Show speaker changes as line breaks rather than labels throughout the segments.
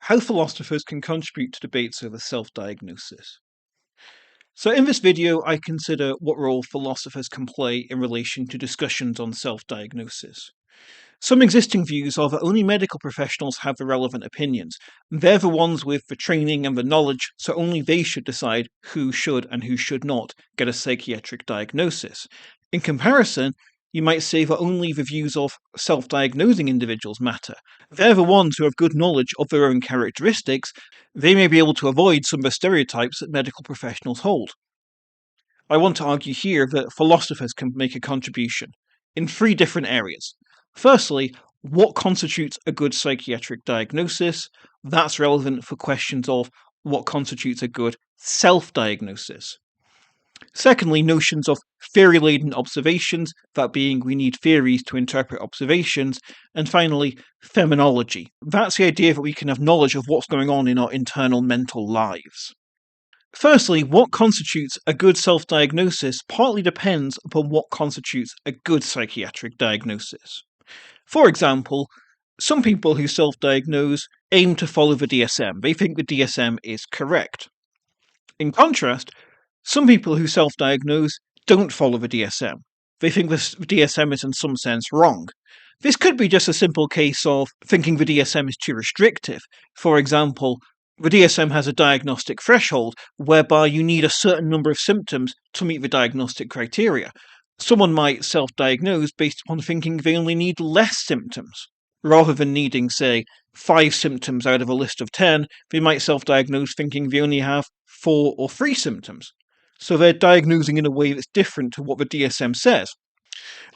How philosophers can contribute to debates over self-diagnosis. So in this video, I consider what role philosophers can play in relation to discussions on self-diagnosis. Some existing views are that only medical professionals have the relevant opinions. They're the ones with the training and the knowledge, so only they should decide who should and who should not get a psychiatric diagnosis. In comparison, you might say that only the views of self-diagnosing individuals matter. They're the ones who have good knowledge of their own characteristics. They may be able to avoid some of the stereotypes that medical professionals hold. I want to argue here that philosophers can make a contribution in three different areas. Firstly, what constitutes a good psychiatric diagnosis? That's relevant for questions of what constitutes a good self-diagnosis. Secondly, notions of theory-laden observations, that being we need theories to interpret observations. And finally, phenomenology. That's the idea that we can have knowledge of what's going on in our internal mental lives. Firstly, what constitutes a good self-diagnosis partly depends upon what constitutes a good psychiatric diagnosis. For example, some people who self-diagnose aim to follow the DSM. They think the DSM is correct. In contrast, some people who self-diagnose don't follow the DSM. They think the DSM is in some sense wrong. This could be just a simple case of thinking the DSM is too restrictive. For example, the DSM has a diagnostic threshold whereby you need a certain number of symptoms to meet the diagnostic criteria. Someone might self-diagnose based upon thinking they only need less symptoms. Rather than needing, say, 5 symptoms out of a list of 10, they might self-diagnose thinking they only have 4 or 3 symptoms. So they're diagnosing in a way that's different to what the DSM says.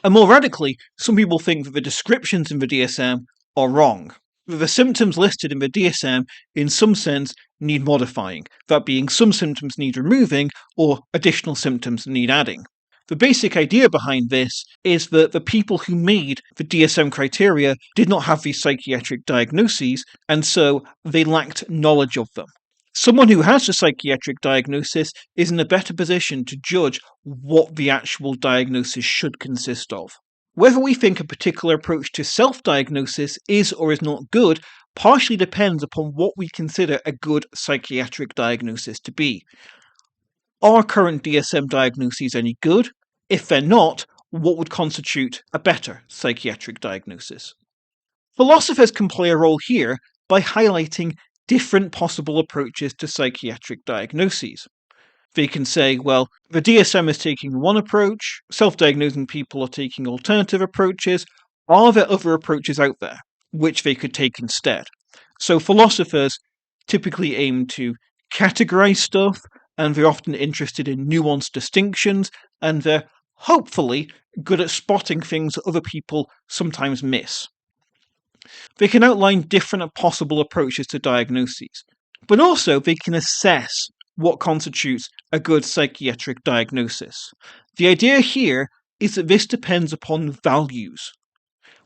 And more radically, some people think that the descriptions in the DSM are wrong. That the symptoms listed in the DSM, in some sense, need modifying. That being, some symptoms need removing, or additional symptoms need adding. The basic idea behind this is that the people who made the DSM criteria did not have these psychiatric diagnoses, and so they lacked knowledge of them. Someone who has a psychiatric diagnosis is in a better position to judge what the actual diagnosis should consist of. Whether we think a particular approach to self-diagnosis is or is not good partially depends upon what we consider a good psychiatric diagnosis to be. Are current DSM diagnoses any good? If they're not, what would constitute a better psychiatric diagnosis? Philosophers can play a role here by highlighting different possible approaches to psychiatric diagnoses. They can say, well, the DSM is taking one approach, self-diagnosing people are taking alternative approaches. Are there other approaches out there which they could take instead? So philosophers typically aim to categorize stuff, and they're often interested in nuanced distinctions, and they're hopefully good at spotting things that other people sometimes miss. They can outline different possible approaches to diagnoses, but also they can assess what constitutes a good psychiatric diagnosis. The idea here is that this depends upon values.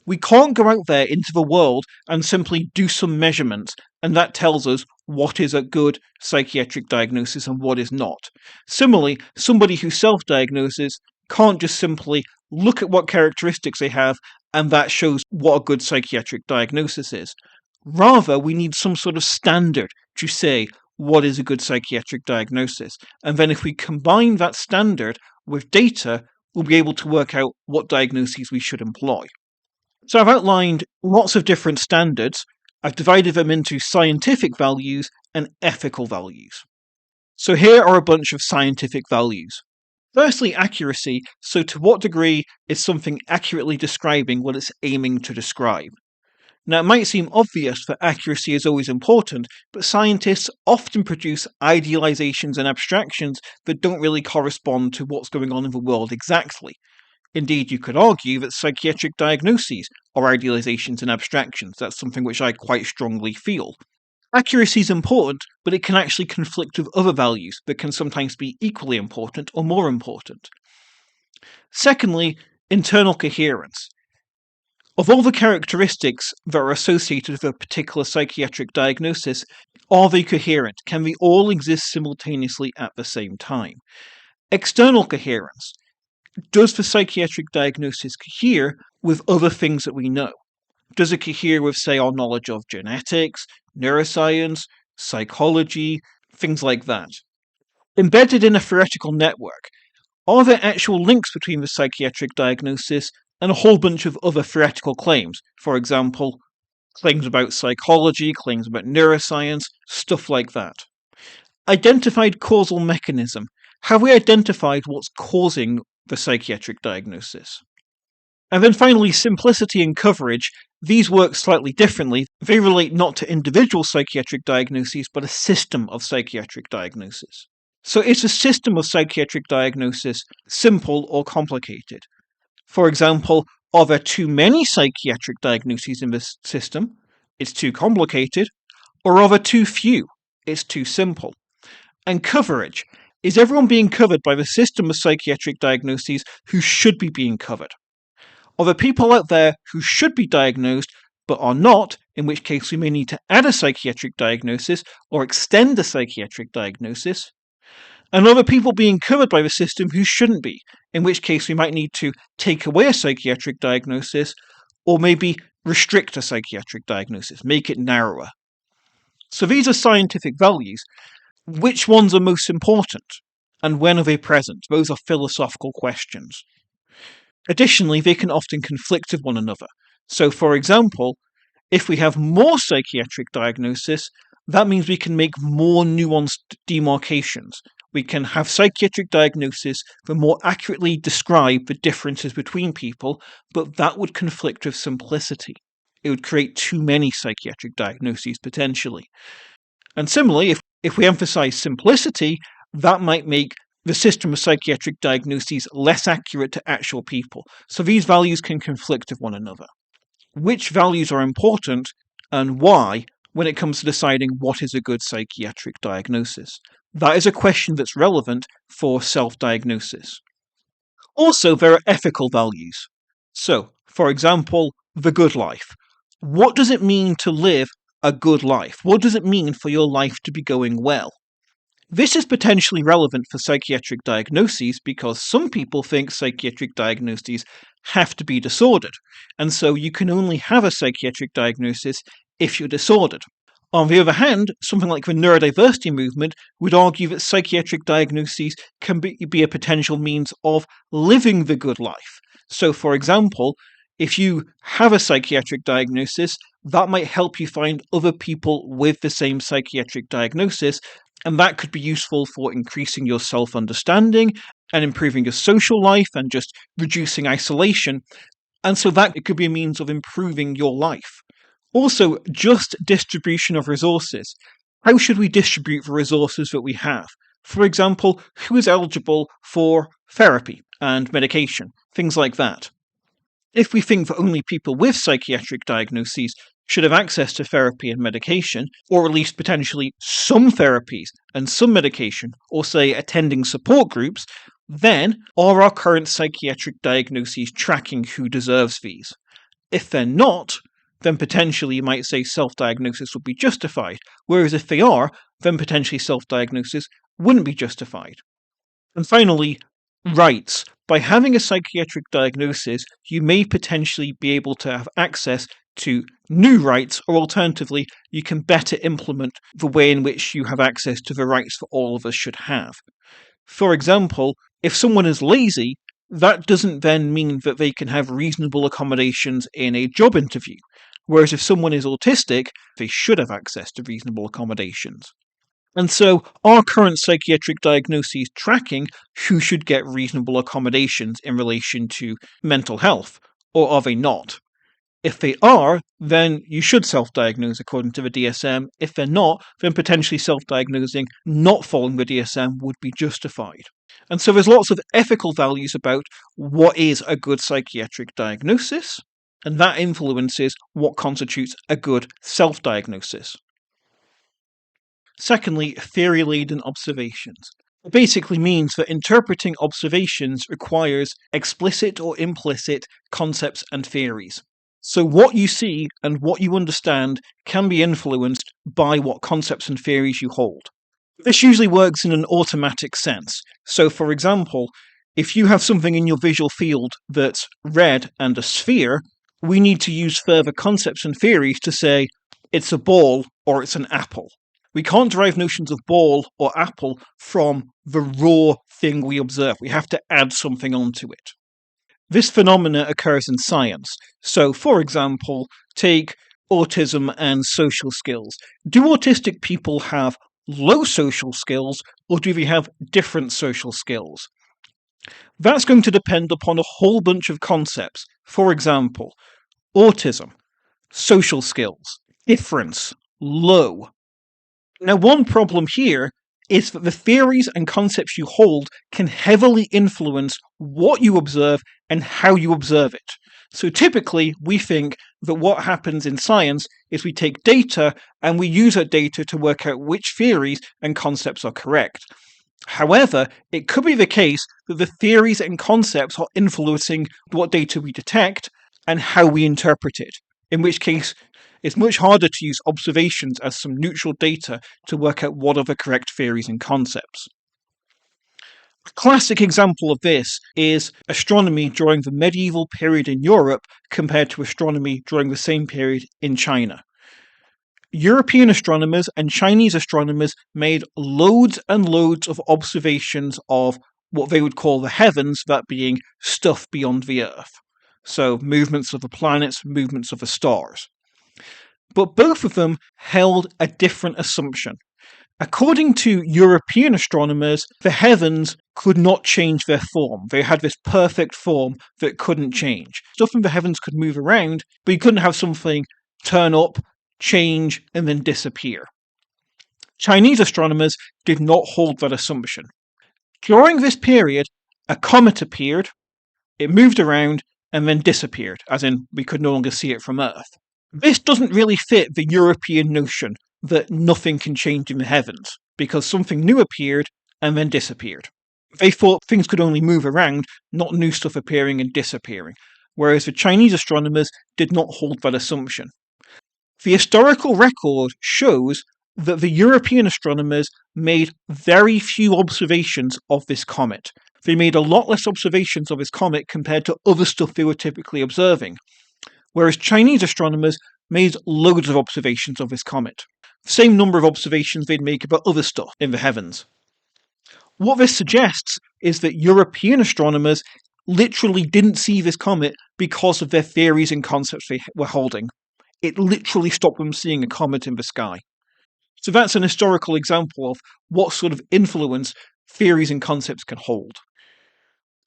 We can't go out there into the world and simply do some measurements, and that tells us what is a good psychiatric diagnosis and what is not. Similarly, somebody who self-diagnoses can't just simply look at what characteristics they have and that shows what a good psychiatric diagnosis is. Rather, we need some sort of standard to say what is a good psychiatric diagnosis. And then if we combine that standard with data, we'll be able to work out what diagnoses we should employ. So I've outlined lots of different standards. I've divided them into scientific values and ethical values. So here are a bunch of scientific values. Firstly, accuracy. So to what degree is something accurately describing what it's aiming to describe? Now, it might seem obvious that accuracy is always important, but scientists often produce idealizations and abstractions that don't really correspond to what's going on in the world exactly. Indeed, you could argue that psychiatric diagnoses are idealizations and abstractions. That's something which I quite strongly feel. Accuracy is important, but it can actually conflict with other values that can sometimes be equally important or more important. Secondly, internal coherence. Of all the characteristics that are associated with a particular psychiatric diagnosis, are they coherent? Can they all exist simultaneously at the same time? External coherence. Does the psychiatric diagnosis cohere with other things that we know? Does it cohere with, say, our knowledge of genetics, neuroscience, psychology, things like that? Embedded in a theoretical network, are there actual links between the psychiatric diagnosis and a whole bunch of other theoretical claims? For example, claims about psychology, claims about neuroscience, stuff like that. Identified causal mechanism. Have we identified what's causing the psychiatric diagnosis? And then finally, simplicity and coverage. These work slightly differently. They relate not to individual psychiatric diagnoses, but a system of psychiatric diagnoses. So is a system of psychiatric diagnosis simple or complicated? For example, are there too many psychiatric diagnoses in this system? It's too complicated. Or are there too few? It's too simple. And coverage. Is everyone being covered by the system of psychiatric diagnoses who should be being covered? Are there people out there who should be diagnosed but are not, in which case we may need to add a psychiatric diagnosis or extend the psychiatric diagnosis? And are there people being covered by the system who shouldn't be, in which case we might need to take away a psychiatric diagnosis or maybe restrict a psychiatric diagnosis, make it narrower? So these are scientific values. Which ones are most important? And when are they present? Those are philosophical questions. Additionally, they can often conflict with one another. So, for example, if we have more psychiatric diagnosis, that means we can make more nuanced demarcations. We can have psychiatric diagnosis that more accurately describe the differences between people, but that would conflict with simplicity. It would create too many psychiatric diagnoses potentially. And similarly, if we emphasize simplicity, that might make the system of psychiatric diagnoses less accurate to actual people. So these values can conflict with one another. Which values are important and why when it comes to deciding what is a good psychiatric diagnosis? That is a question that's relevant for self-diagnosis. Also, there are ethical values. So, for example, the good life. What does it mean to live a good life? What does it mean for your life to be going well? This is potentially relevant for psychiatric diagnoses because some people think psychiatric diagnoses have to be disordered, and so you can only have a psychiatric diagnosis if you're disordered. On the other hand, something like the neurodiversity movement would argue that psychiatric diagnoses can be a potential means of living the good life. So, for example, if you have a psychiatric diagnosis, that might help you find other people with the same psychiatric diagnosis, and that could be useful for increasing your self-understanding and improving your social life and just reducing isolation. And so that it could be a means of improving your life. Also, just distribution of resources. How should we distribute the resources that we have? For example, who is eligible for therapy and medication? Things like that. If we think that only people with psychiatric diagnoses should have access to therapy and medication, or at least potentially some therapies and some medication, or say attending support groups, then are our current psychiatric diagnoses tracking who deserves these? If they're not, then potentially you might say self-diagnosis would be justified, whereas if they are, then potentially self-diagnosis wouldn't be justified. And finally, rights. By having a psychiatric diagnosis, you may potentially be able to have access to new rights, or alternatively, you can better implement the way in which you have access to the rights that all of us should have. For example, if someone is lazy, that doesn't then mean that they can have reasonable accommodations in a job interview, whereas if someone is autistic, they should have access to reasonable accommodations. And so, are current psychiatric diagnoses tracking who should get reasonable accommodations in relation to mental health, or are they not? If they are, then you should self-diagnose according to the DSM. If they're not, then potentially self-diagnosing not following the DSM would be justified. And so there's lots of ethical values about what is a good psychiatric diagnosis, and that influences what constitutes a good self-diagnosis. Secondly, theory-laden observations. It basically means that interpreting observations requires explicit or implicit concepts and theories. So what you see and what you understand can be influenced by what concepts and theories you hold. This usually works in an automatic sense. So for example, if you have something in your visual field that's red and a sphere, we need to use further concepts and theories to say it's a ball or it's an apple. We can't derive notions of ball or apple from the raw thing we observe. We have to add something onto it. This phenomena occurs in science. So, for example, take autism and social skills. Do autistic people have low social skills, or do they have different social skills? That's going to depend upon a whole bunch of concepts. For example, autism, social skills, difference, low. Now, one problem here is that the theories and concepts you hold can heavily influence what you observe and how you observe it. So typically, we think that what happens in science is we take data and we use that data to work out which theories and concepts are correct. However, it could be the case that the theories and concepts are influencing what data we detect and how we interpret it, in which case it's much harder to use observations as some neutral data to work out what are the correct theories and concepts. A classic example of this is astronomy during the medieval period in Europe compared to astronomy during the same period in China. European astronomers and Chinese astronomers made loads and loads of observations of what they would call the heavens, that being stuff beyond the Earth. So, movements of the planets, movements of the stars. But both of them held a different assumption. According to European astronomers, the heavens could not change their form. They had this perfect form that couldn't change. Stuff in the heavens could move around, but you couldn't have something turn up, change, and then disappear. Chinese astronomers did not hold that assumption. During this period, a comet appeared, it moved around, and then disappeared, as in we could no longer see it from Earth. This doesn't really fit the European notion that nothing can change in the heavens, because something new appeared and then disappeared. They thought things could only move around, not new stuff appearing and disappearing, whereas the Chinese astronomers did not hold that assumption. The historical record shows that the European astronomers made very few observations of this comet. They made a lot less observations of this comet compared to other stuff they were typically observing, whereas Chinese astronomers made loads of observations of this comet. The same number of observations they'd make about other stuff in the heavens. What this suggests is that European astronomers literally didn't see this comet because of their theories and concepts they were holding. It literally stopped them seeing a comet in the sky. So that's an historical example of what sort of influence theories and concepts can hold.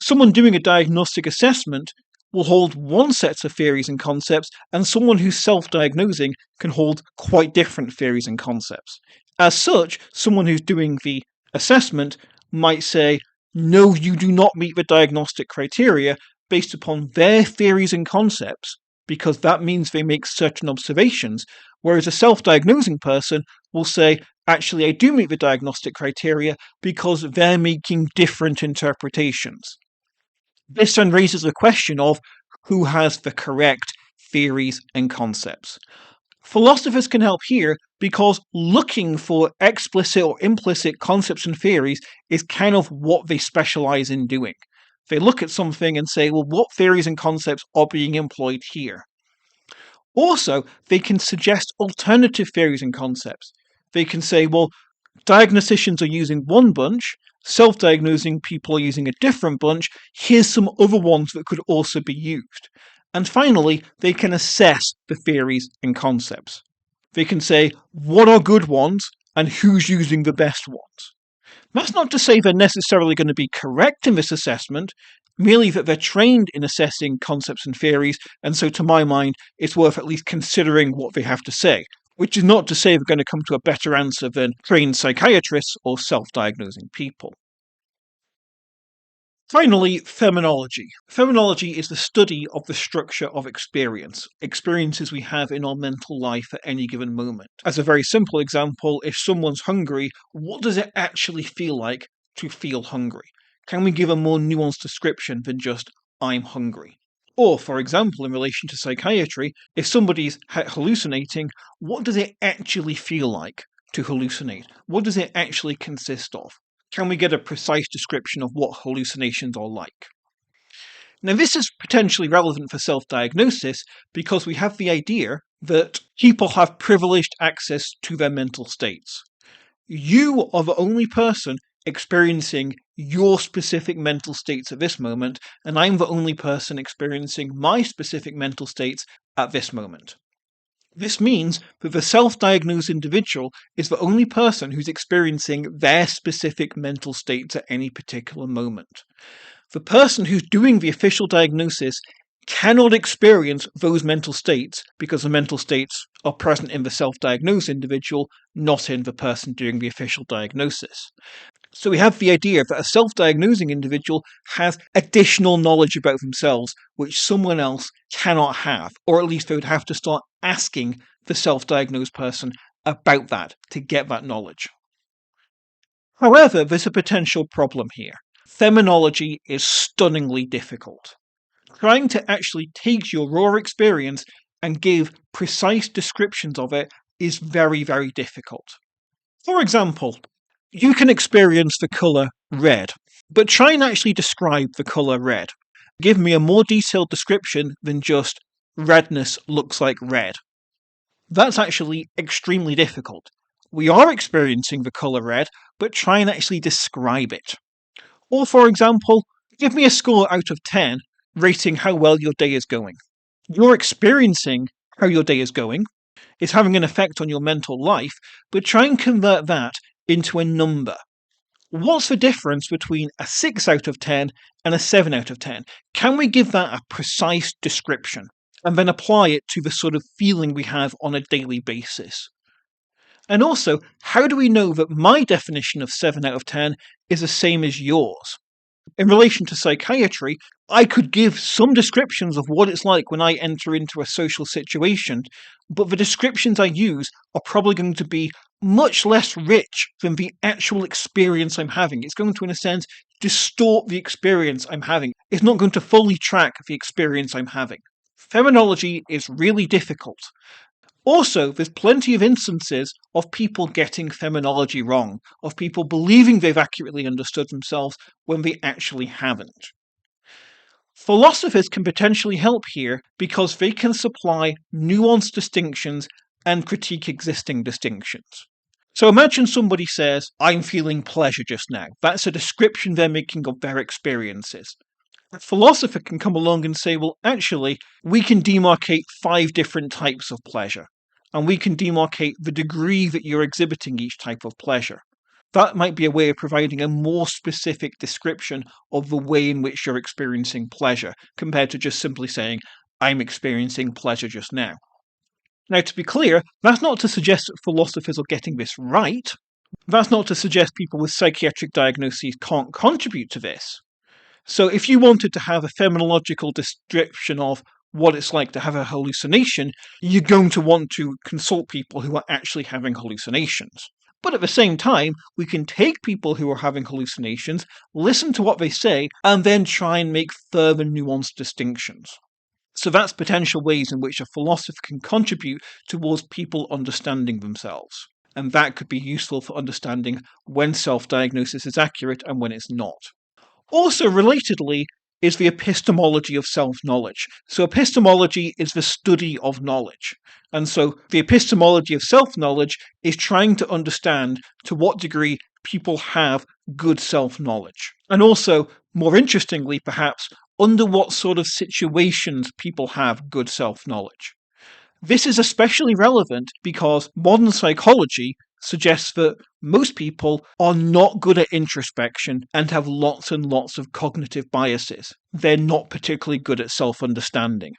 Someone doing a diagnostic assessment will hold one set of theories and concepts, and someone who's self-diagnosing can hold quite different theories and concepts. As such, someone who's doing the assessment might say, no, you do not meet the diagnostic criteria based upon their theories and concepts, because that means they make certain observations, whereas a self-diagnosing person will say, actually, I do meet the diagnostic criteria because they're making different interpretations. This then raises the question of who has the correct theories and concepts. Philosophers can help here because looking for explicit or implicit concepts and theories is kind of what they specialize in doing. They look at something and say, well, what theories and concepts are being employed here? Also, they can suggest alternative theories and concepts. They can say, well, diagnosticians are using one bunch, self-diagnosing people are using a different bunch, here's some other ones that could also be used. And finally, they can assess the theories and concepts. They can say, what are good ones and who's using the best ones? That's not to say they're necessarily going to be correct in this assessment, merely that they're trained in assessing concepts and theories, and so to my mind, it's worth at least considering what they have to say, which is not to say they're going to come to a better answer than trained psychiatrists or self-diagnosing people. Finally, phenomenology. Phenomenology is the study of the structure of experience, experiences we have in our mental life at any given moment. As a very simple example, if someone's hungry, what does it actually feel like to feel hungry? Can we give a more nuanced description than just, I'm hungry? Or, for example, in relation to psychiatry, if somebody's hallucinating, what does it actually feel like to hallucinate? What does it actually consist of? Can we get a precise description of what hallucinations are like? Now, this is potentially relevant for self-diagnosis because we have the idea that people have privileged access to their mental states. You are the only person experiencing your specific mental states at this moment, and I'm the only person experiencing my specific mental states at this moment. This means that the self-diagnosed individual is the only person who's experiencing their specific mental states at any particular moment. The person who's doing the official diagnosis cannot experience those mental states because the mental states are present in the self-diagnosed individual, not in the person doing the official diagnosis. So we have the idea that a self-diagnosing individual has additional knowledge about themselves which someone else cannot have, or at least they would have to start asking the self-diagnosed person about that to get that knowledge. However, there's a potential problem here. Phenomenology is stunningly difficult. Trying to actually take your raw experience and give precise descriptions of it is very, very difficult. For example, you can experience the colour red, but try and actually describe the colour red. Give me a more detailed description than just redness looks like red. That's actually extremely difficult. We are experiencing the colour red, but try and actually describe it. Or, for example, give me a score out of 10 rating how well your day is going. You're experiencing how your day is going, it's having an effect on your mental life, but try and convert that into a number. What's the difference between a 6 out of 10 and a 7 out of 10? Can we give that a precise description and then apply it to the sort of feeling we have on a daily basis? And also, how do we know that my definition of 7 out of 10 is the same as yours? In relation to psychiatry, I could give some descriptions of what it's like when I enter into a social situation, but the descriptions I use are probably going to be much less rich than the actual experience I'm having. It's going to, in a sense, distort the experience I'm having. It's not going to fully track the experience I'm having. Phenomenology is really difficult. Also, there's plenty of instances of people getting phenomenology wrong, of people believing they've accurately understood themselves when they actually haven't. Philosophers can potentially help here because they can supply nuanced distinctions and critique existing distinctions. So imagine somebody says, I'm feeling pleasure just now. That's a description they're making of their experiences. A philosopher can come along and say, well, actually, we can demarcate 5 different types of pleasure, and we can demarcate the degree that you're exhibiting each type of pleasure. That might be a way of providing a more specific description of the way in which you're experiencing pleasure, compared to just simply saying, I'm experiencing pleasure just now. Now, to be clear, that's not to suggest that philosophers are getting this right. That's not to suggest people with psychiatric diagnoses can't contribute to this. So if you wanted to have a phenomenological description of what it's like to have a hallucination, you're going to want to consult people who are actually having hallucinations. But at the same time, we can take people who are having hallucinations, listen to what they say, and then try and make further nuanced distinctions. So that's potential ways in which a philosopher can contribute towards people understanding themselves. And that could be useful for understanding when self-diagnosis is accurate and when it's not. Also, relatedly, is the epistemology of self-knowledge. So epistemology is the study of knowledge. And so the epistemology of self-knowledge is trying to understand to what degree people have good self-knowledge. And also, more interestingly perhaps, under what sort of situations people have good self-knowledge. This is especially relevant because modern psychology suggests that most people are not good at introspection and have lots and lots of cognitive biases. They're not particularly good at self-understanding.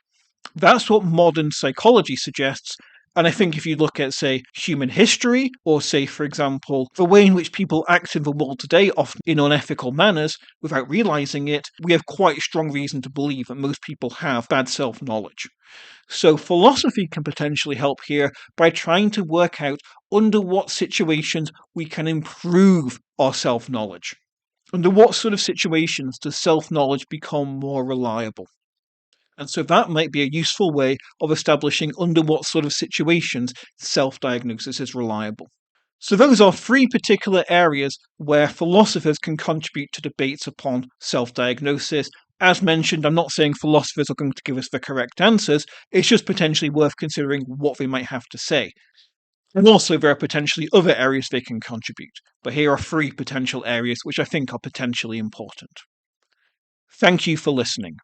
That's what modern psychology suggests, and I think if you look at, say, human history, or say, for example, the way in which people act in the world today, often in unethical manners, without realizing it, we have quite strong reason to believe that most people have bad self-knowledge. So philosophy can potentially help here by trying to work out under what situations we can improve our self-knowledge. Under what sort of situations does self-knowledge become more reliable? And so that might be a useful way of establishing under what sort of situations self-diagnosis is reliable. So those are 3 particular areas where philosophers can contribute to debates upon self-diagnosis As mentioned, I'm not saying philosophers are going to give us the correct answers, it's just potentially worth considering what they might have to say. And also, there are potentially other areas they can contribute, but here are 3 potential areas which I think are potentially important. Thank you for listening.